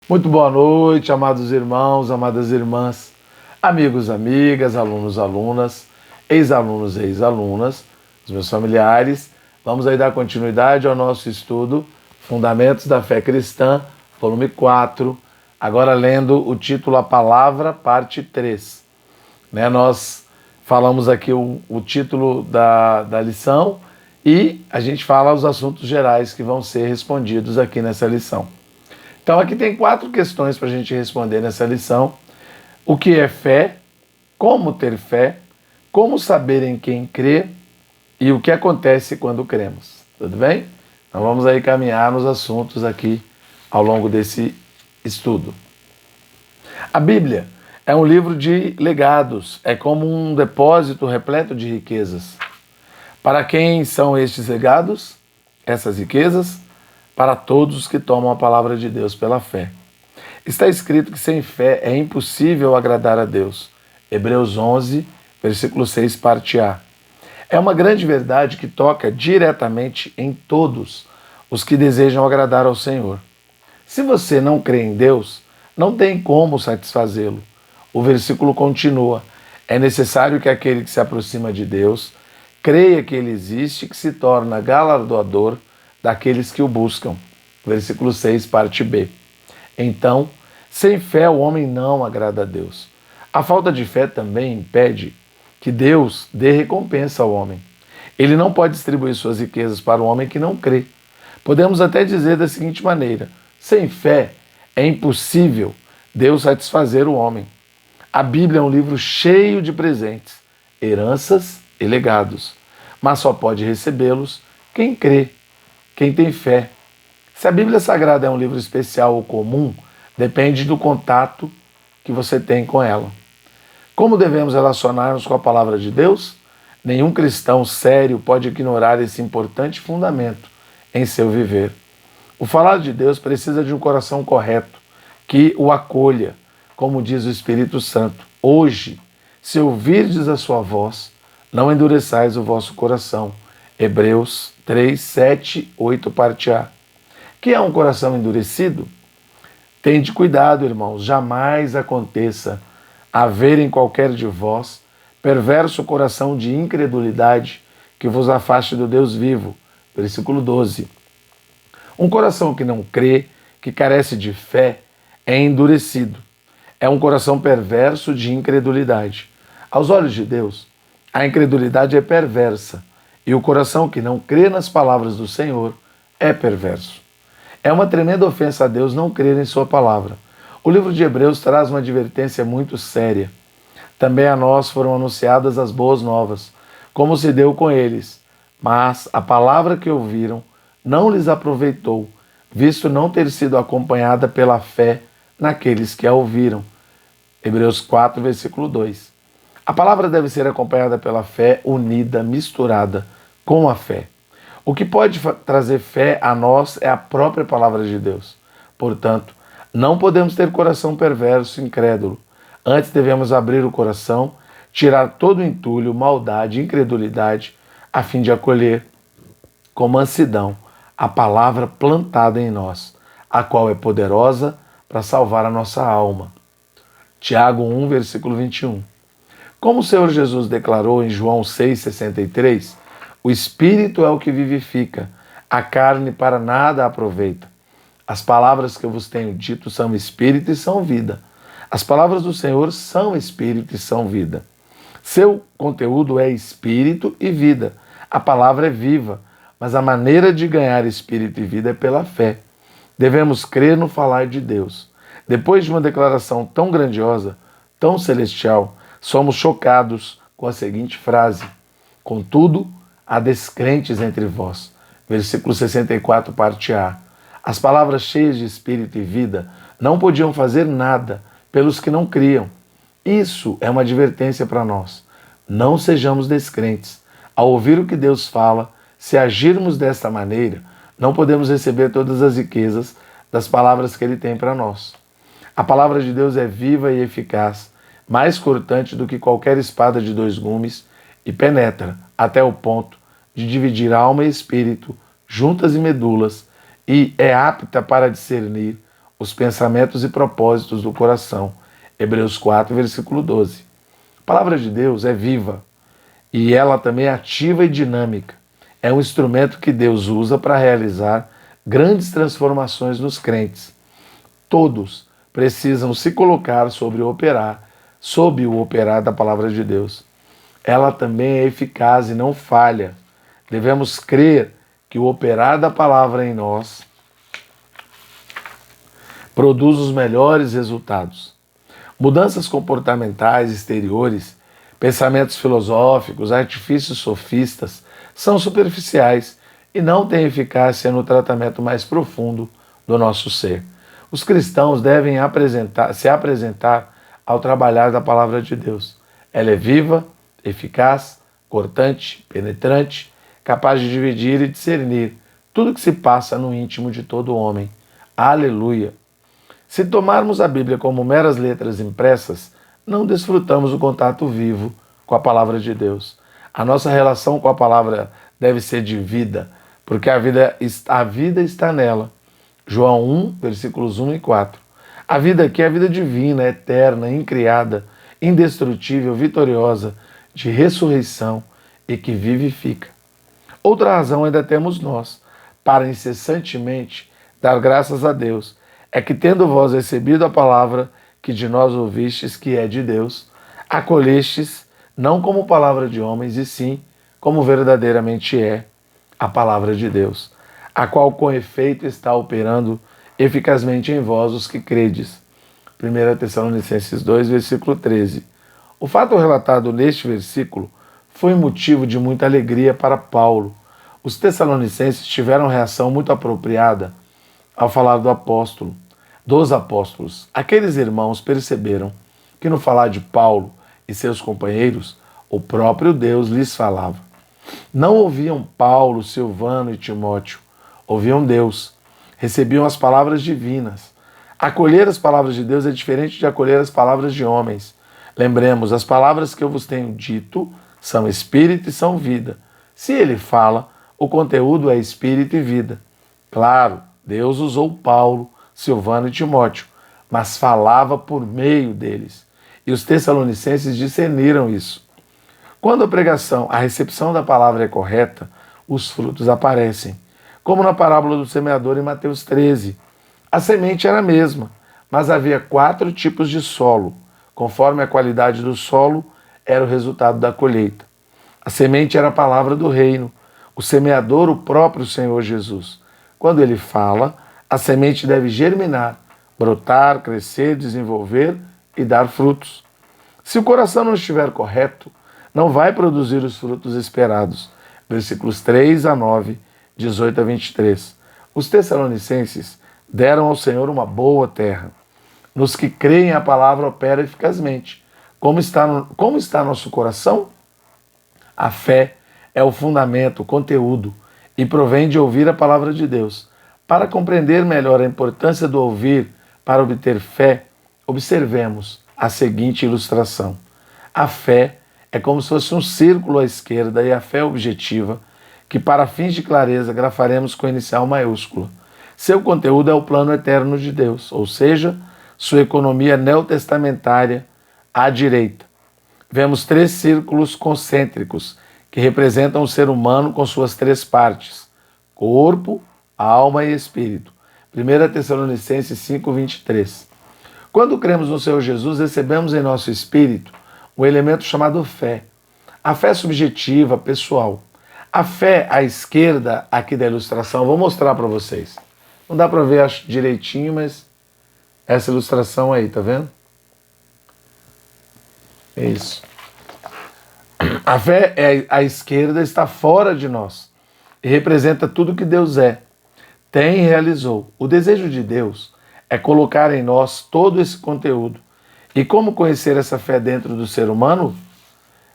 Muito boa noite, amados irmãos, amadas irmãs, amigos, amigas, alunos, alunas, ex-alunos, ex-alunas, os meus familiares. Vamos aí dar continuidade ao nosso estudo Fundamentos da Fé Cristã, volume 4, agora lendo o título A Palavra, parte 3. Nós falamos aqui o título da lição e a gente fala os assuntos gerais que vão ser respondidos aqui nessa lição. Então aqui tem 4 questões para a gente responder nessa lição. O que é fé? Como ter fé? Como saber em quem crer? E o que acontece quando cremos? Tudo bem? Então vamos aí caminhar nos assuntos aqui ao longo desse estudo. A Bíblia é um livro de legados, é como um depósito repleto de riquezas. Para quem são estes legados? Essas riquezas? Para todos os que tomam a palavra de Deus pela fé. Está escrito que sem fé é impossível agradar a Deus. Hebreus 11, versículo 6, parte A. É uma grande verdade que toca diretamente em todos os que desejam agradar ao Senhor. Se você não crê em Deus, não tem como satisfazê-lo. O versículo continua: é necessário que aquele que se aproxima de Deus creia que Ele existe e que se torna galardoador daqueles que o buscam. Versículo 6, parte B. Então, sem fé o homem não agrada a Deus. A falta de fé também impede que Deus dê recompensa ao homem. Ele não pode distribuir suas riquezas para o homem que não crê. Podemos até dizer da seguinte maneira: sem fé é impossível Deus satisfazer o homem. A Bíblia é um livro cheio de presentes, heranças e legados, mas só pode recebê-los quem crê, quem tem fé. Se a Bíblia Sagrada é um livro especial ou comum, depende do contato que você tem com ela. Como devemos relacionar-nos com a palavra de Deus? Nenhum cristão sério pode ignorar esse importante fundamento em seu viver. O falar de Deus precisa de um coração correto, que o acolha, como diz o Espírito Santo. Hoje, se ouvirdes a sua voz, não endureçais o vosso coração. Hebreus 3, 7, 8, parte A. Que é um coração endurecido? Tende cuidado, irmãos, jamais aconteça haver em qualquer de vós perverso coração de incredulidade que vos afaste do Deus vivo. Versículo 12. Um coração que não crê, que carece de fé, é endurecido. É um coração perverso de incredulidade. Aos olhos de Deus, a incredulidade é perversa e o coração que não crê nas palavras do Senhor é perverso. É uma tremenda ofensa a Deus não crer em sua palavra. O livro de Hebreus traz uma advertência muito séria. Também a nós foram anunciadas as boas novas, como se deu com eles. Mas a palavra que ouviram não lhes aproveitou, visto não ter sido acompanhada pela fé naqueles que a ouviram. Hebreus 4, versículo 2. A palavra deve ser acompanhada pela fé unida, misturada com a fé. O que pode trazer fé a nós é a própria palavra de Deus. Portanto, não podemos ter coração perverso e incrédulo. Antes devemos abrir o coração, tirar todo o entulho, maldade, incredulidade, a fim de acolher com mansidão a palavra plantada em nós, a qual é poderosa para salvar a nossa alma. Tiago 1, versículo 21. Como o Senhor Jesus declarou em João 6,63, o Espírito é o que vivifica, a carne para nada aproveita. As palavras que eu vos tenho dito são Espírito e são vida. As palavras do Senhor são Espírito e são vida. Seu conteúdo é Espírito e vida. A palavra é viva, mas a maneira de ganhar Espírito e vida é pela fé. Devemos crer no falar de Deus. Depois de uma declaração tão grandiosa, tão celestial, somos chocados com a seguinte frase: contudo, há descrentes entre vós. Versículo 64, parte A. As palavras cheias de espírito e vida não podiam fazer nada pelos que não criam. Isso é uma advertência para nós. Não sejamos descrentes. Ao ouvir o que Deus fala, se agirmos desta maneira, não podemos receber todas as riquezas das palavras que Ele tem para nós. A palavra de Deus é viva e eficaz, mais cortante do que qualquer espada de 2 gumes e penetra até o ponto de dividir alma e espírito, juntas e medulas, e é apta para discernir os pensamentos e propósitos do coração. Hebreus 4, versículo 12. A palavra de Deus é viva e ela também é ativa e dinâmica. É um instrumento que Deus usa para realizar grandes transformações nos crentes. Todos precisam se colocar sob o operar da palavra de Deus. Ela também é eficaz e não falha. Devemos crer que o operar da palavra em nós produz os melhores resultados. Mudanças comportamentais exteriores, pensamentos filosóficos, artifícios sofistas são superficiais e não têm eficácia no tratamento mais profundo do nosso ser. Os cristãos devem se apresentar ao trabalhar da palavra de Deus. Ela é viva, eficaz, cortante, penetrante, capaz de dividir e discernir tudo que se passa no íntimo de todo homem. Aleluia! Se tomarmos a Bíblia como meras letras impressas, não desfrutamos o contato vivo com a palavra de Deus. A nossa relação com a palavra deve ser de vida, porque a vida está nela. João 1, versículos 1 e 4. A vida aqui é a vida divina, eterna, incriada, indestrutível, vitoriosa, de ressurreição e que vivifica. Outra razão ainda temos nós, para incessantemente dar graças a Deus, é que tendo vós recebido a palavra que de nós ouvistes, que é de Deus, acolhestes não como palavra de homens, e sim como verdadeiramente é a palavra de Deus, a qual com efeito está operando eficazmente em vós os que credes. 1 Tessalonicenses 2, versículo 13. O fato relatado neste versículo foi motivo de muita alegria para Paulo. Os tessalonicenses tiveram reação muito apropriada ao falar dos apóstolos. Aqueles irmãos perceberam que no falar de Paulo e seus companheiros, o próprio Deus lhes falava. Não ouviam Paulo, Silvano e Timóteo, ouviam Deus, recebiam as palavras divinas. Acolher as palavras de Deus é diferente de acolher as palavras de homens. Lembremos, as palavras que eu vos tenho dito são espírito e são vida. Se ele fala, o conteúdo é espírito e vida. Claro, Deus usou Paulo, Silvano e Timóteo, mas falava por meio deles. E os tessalonicenses discerniram isso. Quando a recepção da palavra é correta, os frutos aparecem. Como na parábola do semeador em Mateus 13. A semente era a mesma, mas havia 4 tipos de solo. Conforme a qualidade do solo, era o resultado da colheita. A semente era a palavra do reino. O semeador, o próprio Senhor Jesus. Quando ele fala, a semente deve germinar, brotar, crescer, desenvolver e dar frutos. Se o coração não estiver correto, não vai produzir os frutos esperados. Versículos 3 a 9, 18 a 23. Os tessalonicenses deram ao Senhor uma boa terra. Nos que creem, a palavra opera eficazmente. Como está nosso coração? A fé é o fundamento, o conteúdo, e provém de ouvir a palavra de Deus. Para compreender melhor a importância do ouvir para obter fé, observemos a seguinte ilustração. A fé é como se fosse um círculo à esquerda e a fé objetiva, que para fins de clareza grafaremos com inicial maiúscula. Seu conteúdo é o plano eterno de Deus, ou seja, sua economia neotestamentária à direita. Vemos 3 círculos concêntricos que representam o ser humano com suas 3 partes: corpo, alma e espírito. 1 Tessalonicenses 5, 23. Quando cremos no Senhor Jesus, recebemos em nosso espírito um elemento chamado fé. A fé subjetiva, pessoal. A fé à esquerda aqui da ilustração, vou mostrar para vocês. Não dá para ver acho, direitinho, mas essa ilustração aí, tá vendo? É isso. A fé à esquerda está fora de nós e representa tudo que Deus é, tem e realizou. O desejo de Deus é colocar em nós todo esse conteúdo. E como conhecer essa fé dentro do ser humano?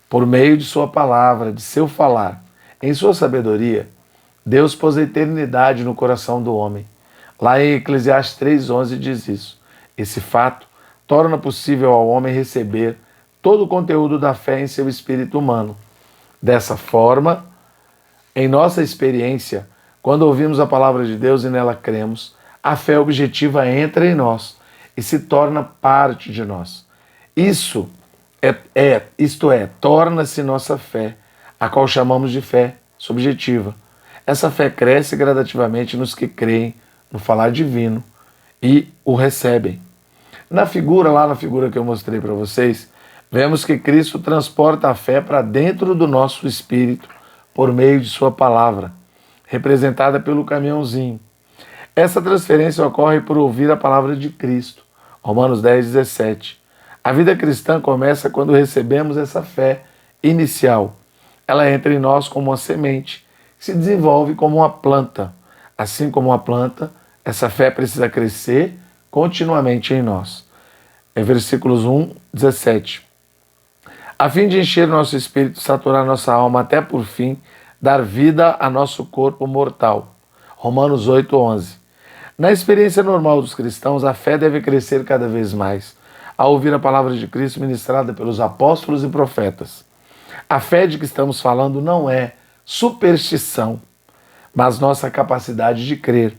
Por meio de sua palavra, de seu falar. Em sua sabedoria, Deus pôs a eternidade no coração do homem. Lá em Eclesiastes 3,11 diz isso. Esse fato torna possível ao homem receber todo o conteúdo da fé em seu espírito humano. Dessa forma, em nossa experiência, quando ouvimos a palavra de Deus e nela cremos, a fé objetiva entra em nós e se torna parte de nós. Isto é, torna-se nossa fé, a qual chamamos de fé subjetiva. Essa fé cresce gradativamente nos que creem no falar divino e o recebem. Na figura que eu mostrei para vocês, vemos que Cristo transporta a fé para dentro do nosso espírito por meio de sua palavra, representada pelo caminhãozinho. Essa transferência ocorre por ouvir a palavra de Cristo. Romanos 10, 17. A vida cristã começa quando recebemos essa fé inicial. Ela entra em nós como uma semente, que se desenvolve como uma planta. Assim como uma planta, essa fé precisa crescer continuamente em nós. Em versículos 1, 17. A fim de encher nosso espírito, saturar nossa alma, até por fim, dar vida a nosso corpo mortal. Romanos 8, 11. Na experiência normal dos cristãos, a fé deve crescer cada vez mais, ao ouvir a palavra de Cristo ministrada pelos apóstolos e profetas. A fé de que estamos falando não é superstição, mas nossa capacidade de crer.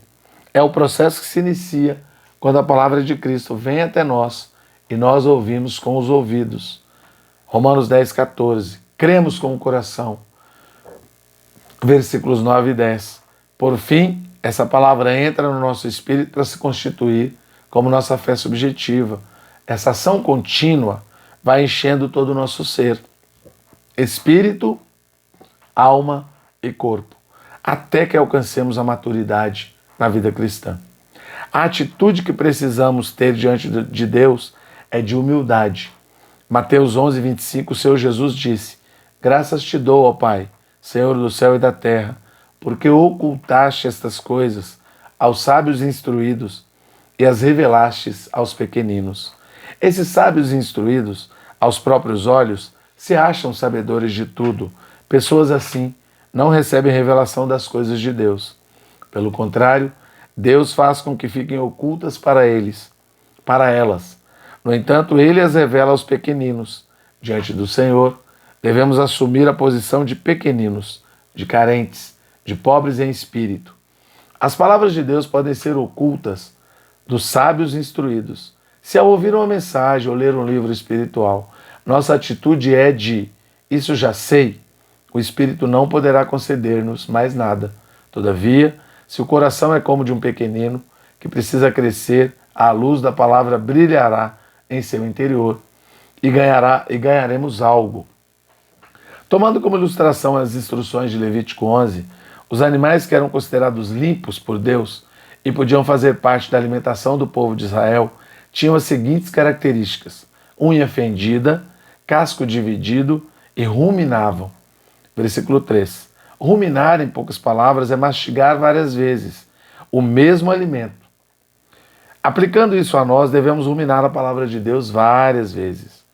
É o processo que se inicia quando a palavra de Cristo vem até nós e nós ouvimos com os ouvidos. Romanos 10, 14. Cremos com o coração. Versículos 9 e 10. Por fim, essa palavra entra no nosso espírito para se constituir como nossa fé subjetiva. Essa ação contínua vai enchendo todo o nosso ser. Espírito, alma e corpo. Até que alcancemos a maturidade na vida cristã. A atitude que precisamos ter diante de Deus é de humildade. Mateus 11, 25, o Senhor Jesus disse: graças te dou, ó Pai, Senhor do céu e da terra, porque ocultaste estas coisas aos sábios instruídos e as revelastes aos pequeninos. Esses sábios instruídos, aos próprios olhos, se acham sabedores de tudo. Pessoas assim não recebem revelação das coisas de Deus. Pelo contrário, Deus faz com que fiquem ocultas para elas. No entanto, Ele as revela aos pequeninos. Diante do Senhor, devemos assumir a posição de pequeninos, de carentes, de pobres em espírito. As palavras de Deus podem ser ocultas dos sábios instruídos. Se ao ouvir uma mensagem ou ler um livro espiritual, nossa atitude é de isso já sei, o Espírito não poderá conceder-nos mais nada. Todavia, se o coração é como de um pequenino, que precisa crescer, a luz da palavra brilhará em seu interior e ganharemos algo. Tomando como ilustração as instruções de Levítico 11, os animais que eram considerados limpos por Deus e podiam fazer parte da alimentação do povo de Israel tinham as seguintes características: unha fendida, casco dividido e ruminavam. Versículo 3. Ruminar, em poucas palavras, é mastigar várias vezes o mesmo alimento. Aplicando isso a nós, devemos ruminar a palavra de Deus várias vezes.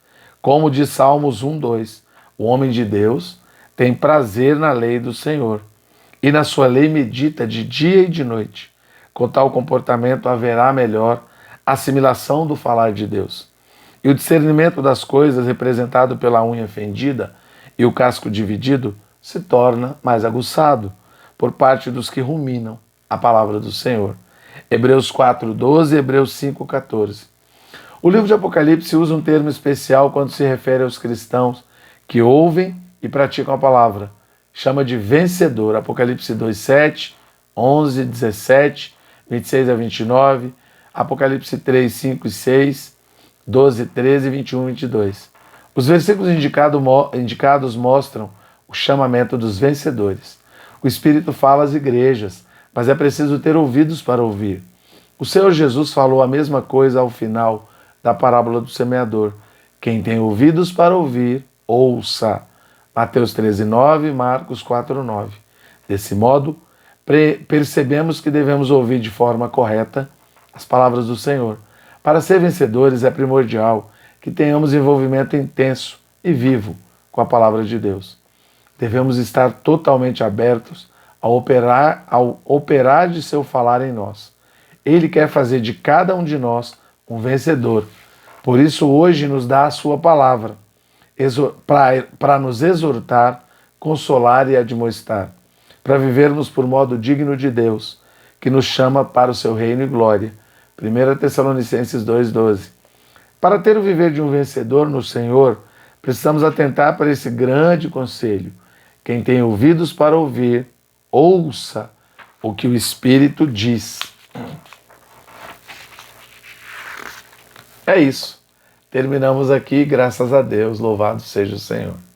Como diz Salmos 1:2, o homem de Deus tem prazer na lei do Senhor, e na sua lei medita de dia e de noite. Com tal comportamento haverá melhor assimilação do falar de Deus. E o discernimento das coisas, representado pela unha fendida e o casco dividido, se torna mais aguçado por parte dos que ruminam a palavra do Senhor. Hebreus 4:12 e Hebreus 5:14. O livro de Apocalipse usa um termo especial quando se refere aos cristãos que ouvem e praticam a palavra. Chama de vencedor. Apocalipse 2:7, 11, 17, 26 a 29, Apocalipse 3, 5 e 6, 12, 13, 21 e 22. Os versículos indicados mostram o chamamento dos vencedores. O Espírito fala às igrejas, mas é preciso ter ouvidos para ouvir. O Senhor Jesus falou a mesma coisa ao final da parábola do semeador. Quem tem ouvidos para ouvir, ouça. Mateus 13:9, Marcos 4:9. Desse modo, percebemos que devemos ouvir de forma correta as palavras do Senhor. Para ser vencedores é primordial que tenhamos envolvimento intenso e vivo com a palavra de Deus. Devemos estar totalmente abertos ao operar de seu falar em nós. Ele quer fazer de cada um de nós um vencedor. Por isso hoje nos dá a sua palavra, para nos exortar, consolar e admoestar, para vivermos por modo digno de Deus, que nos chama para o seu reino e glória. 1 Tessalonicenses 2,12. Para ter o viver de um vencedor no Senhor, precisamos atentar para esse grande conselho. Quem tem ouvidos para ouvir, ouça o que o Espírito diz. É isso. Terminamos aqui, graças a Deus, louvado seja o Senhor.